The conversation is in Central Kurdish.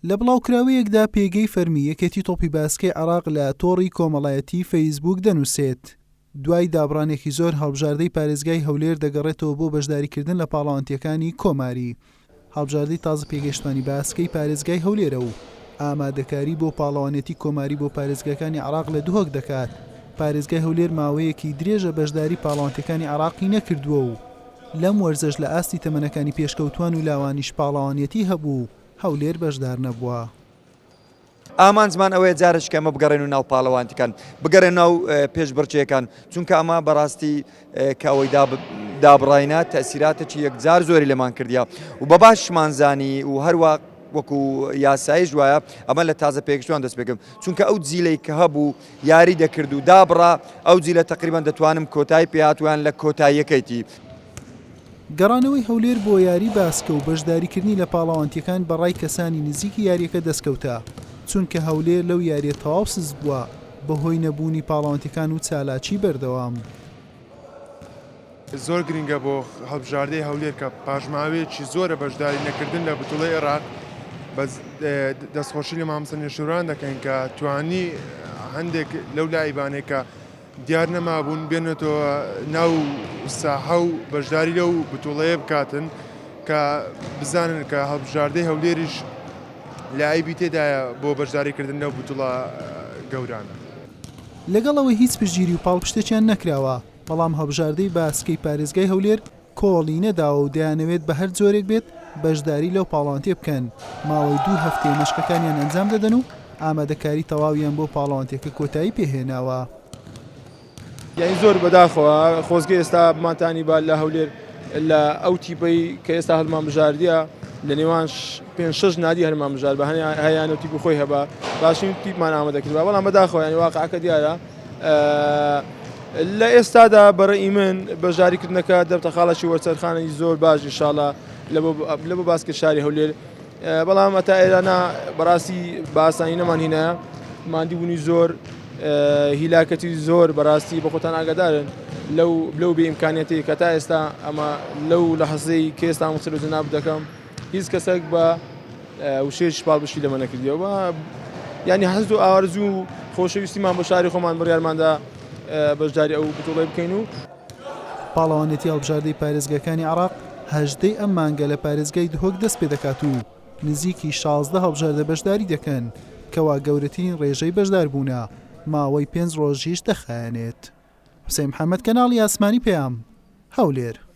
لە بڵاوکراوەیەکدا پێگەی فەرمی یەکێتی تۆپی باسکەی عێراق لە تۆڕی کۆمەڵایەتی فەیسبوک دەنووسێت دوای دابڕانێکی زۆر هەڵبژاردەی پارێزگای هەولێر دەگەڕێتەوە بۆ بەشداریکردن لە پاڵەوانتیەکانی کۆماری. هەڵبژاردەی تازە پێگەیشتوانی باسکەی پارێزگای هەولێرە و ئامادەکاری بۆ پاڵەوانێتی کۆماری بۆ پارێزگاکانی عێراق لە دووهۆک دەکات. پارێزگای هەولێر ماوەیەکی درێژە بەشداری پاڵەوانتیەکانی عێراقی نەکردووە و لەم وەرزەش لە ئاستی تەمەنەکانی پێشکەوتوان و لاوانیش پاڵەوانیەتی هەبوو هەولێر بەشدار نەبووە. ئامانزمان ئەوەیە جارشکە ئەمە بگەڕێن و ناو پاڵەوانتیەکان بگەڕێن ناو پێشبڕکێکان چونکە ئەمە بەڕاستی کە ئەوەی دابڕاینە تەسیراتێکی یەکجار زۆری لەمان کردیا و بە باشمانزانی و هەروە وەکو یاسایش وایە ئەمە لە تازە پێگەشتوان دەست پێکەم چونکە ئەو جیلەی کە هەبوو یاری دەکرد و دابڕا ئەو جیلە تقریبان دەتوانم کۆتایی پێهاتویان لە کۆتاییەکەیتی. گەڕانەوەی هەولێر بۆ یاری باسکە و بەشداریکردنی لە پاڵەوانتیەکان بەڕای کەسانی نزیکی یاریەکە دەستکەوتە چونکە هەولێر لەو یاریە تەواو سز بووە بەهۆی نەبوونی پاڵەوانتیەکان و چالاکی بەردەوام. زۆر گرنگە بۆ هەڵبژاردەی هەولێر کە پاژماوەیەکی زۆرە بەشداری نەکردن لە بتوڵەی عێراق دەستخۆشی لە مامۆستا نێشووران دەکەین کە توانی هەندێک لەو لایبانێکە دیار نەمابوون بێنێتەوە ناو ساحە و بەشداری لەو بتوڵەیە بکاتن کە بزانن کە هەڵبژاردەی هەولێریش لایبی تێدایە بۆ بەشداریکردن لەو بتوڵە گەورانە. لەگەڵەوەی هیچ پشتگیری و پاڵپشتێکیان نەکراوە بەڵام هەڵبژاردەی باسکەی پارێزگای هەولێر کۆڵی نەداوە و دەیانەوێت بە هەر جۆرێک بێت بەشداری لەو پاڵەوانتیە بکەن ماوەی 2 هەفتەی مەشقەکانیان ئەنجام دەدەن و ئامادەکاری تەواویان بۆ پاڵەوانتیەکە کۆتایی پێهێناوە. یعنی زۆر بەداخەوە خۆزگە ئێستا بمانتانی با لە هەولێر لە ئەو تیپەی کە ئێستا هەڵمان بژاردیە لە نێوان 5-6 نادی هەرمان بژار بە هەیەیان و تیپ خۆی هەبا باشین تیپمان ئامادەکردوە بەڵام بەداخەوە ینی واقعەکە دیارە لە ئێستادا بەڕێی من بەشداریکردنەکە دەبتەخاڵەکی وەرچەرخانەی زۆر باش ئینشاڵڵا لە بۆ باسکە شاری هەولێر بەڵام ئەتا ئێرانە بەڕاستی باسانی نەمان هینایە ماندیبوونی زۆر هیلاکەتی زۆر بەڕاستی بە خۆتان ئاگادارن لەو بێئیمکانیەتی کە تا ئێستا ئەمە لەو لە حەزەی کە ئێستا مەسەر جەناب دەکەم هیچ کەسێک بە وشەیەکی پاڵپشتی لەمە نەکردیەوە ینی حەز و ئارزوو و خۆشەویستیمان بۆ شاری خۆمان بڕیارماندا بەشداری ئەو بتوڵەی بکەین و پاڵەوانێتی هەڵبژاردەی پارێزگاکانی عێراق 18 ئەم مانگە لە پارێزگای دهۆک دەست پێ دەکات و نزیکی 16 هەڵبژاردە بەشداری دەکەن کەوا گەورەترین ڕێژەی بەشداربوونە ماوەی 5 ڕۆژیش دەخایەنێت. حوسێن محەممەد کەناڵی ئاسمانی پێام هەولێر.